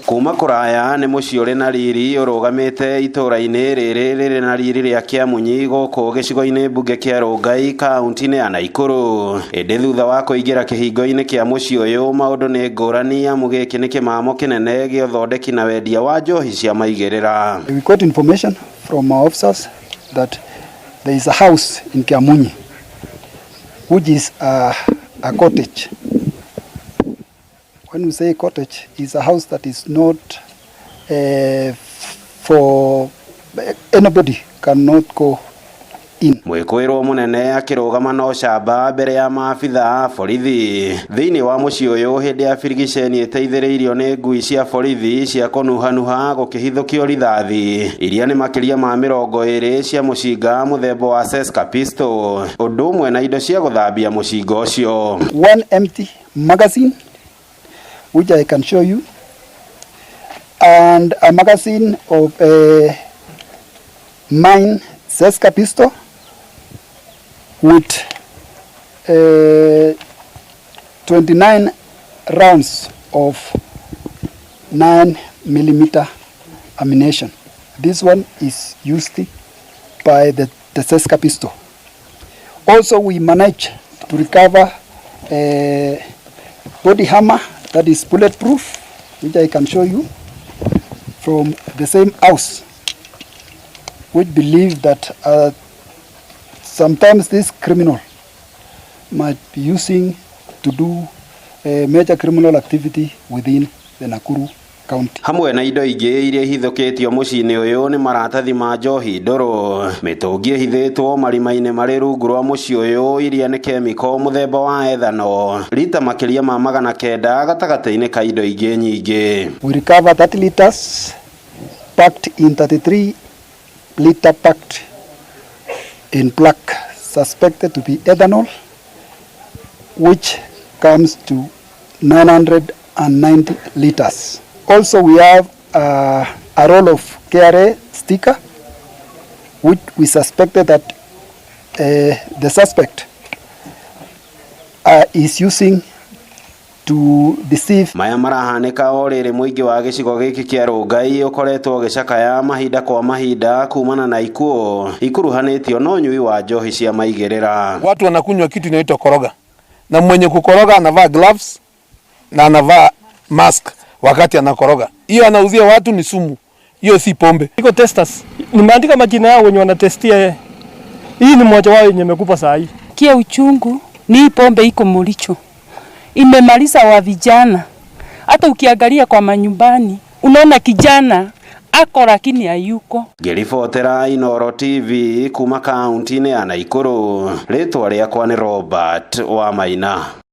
Kuma kuraya nĩ mũciĩ ũrĩ na riri ũrũgamĩte itũũra-inĩ rĩrĩ na riri rĩa Kĩamunyi gũkũ gĩcigo-inĩ mbunge kĩa Rongai kaunti-inĩ ya Naikuru. Ĩndĩ thutha wa kũingĩra kĩhingo-inĩ kĩa mũciĩ ũyũ maũndũ nĩ ngũrani amu gĩkĩ nĩ kĩmamo kĩnene gĩa ũthondeki na wendia wa njohi cia maigĩrĩra. We got information from our officers that there is a house in Kĩamunyi which is a cottage. When we say cottage, it's a house that is not for anybody cannot go in. Mwĩkũĩrwo mũnene akĩrũgama na ũcamba mbere ya maabitha a borithi thĩinĩ wa mũciĩ ũyũ hĩndĩ ya birigiceni ĩteithĩrĩirio nĩ ngui cia borithi cia kũnuhanuha gũkĩhithũkio rithathi iria nĩ makĩria ma 20 cia mũcinga mũthemba wa Seska pistol ũndũ ũmwe na indo cia gũthambia mũcinga ũcio. One empty magazine which I can show you, and a magazine of mine Seska pistol with 29 rounds of 9mm ammunition. This one is used by the Seska pistol. Also, we managed to recover a body hammer that is bulletproof, which I can show you, from the same house. We believe that sometimes this criminal might be using to do a major criminal activity within the Nakuru County. Hamwe na indo ingĩ iria ihithũkĩtio mũciĩ-inĩ ũyũ nĩ maratathi ma njohi ndũrũ, mĩtũngi ĩhithĩtwo marima-inĩ marĩ rungu rwa mũciĩ ũyũ iria nĩ kemiko mũthemba wa ethano, rita makĩria ma 900 gatagatĩ-inĩ ka indo ingĩ nyingĩ. We recover 30 liters packed in 33 liter packed in black, suspected to be ethanol, which comes to 990 liters. Also, we have a roll of KRA sticker, which we suspected that the suspect is using to deceive. Maya marahanĩka o rĩrĩ mũingĩ wa gĩcigo gĩkĩ kĩa Rongai ũkoretwo ũgĩcakaya mahinda kwa mahinda kumana na ikuũ ikuruhanĩtio na ũnyui wa njohi cia maigĩrĩra. Watu wanakunywa kitu inaitwa koroga, na mwenye kukoroga anavaa gloves na anavaa mask wakati anakoroga. Hiyo anauzia watu ni sumu, hiyo si pombe. Iko testers, nimeandika majina yao wenye wanatestia. Hii ni mmoja wao yenye mekupa saa hii. Kia uchungu ni pombe iko Muricho, imemaliza wa vijana. Hata ukiangalia kwa manyumbani unaona kijana ako lakini hayuko. Ngĩribotera Inooro TV kuma kaunti-inĩ ya Naikuru, rĩtwa rĩakwa nĩ Robert Wamaina.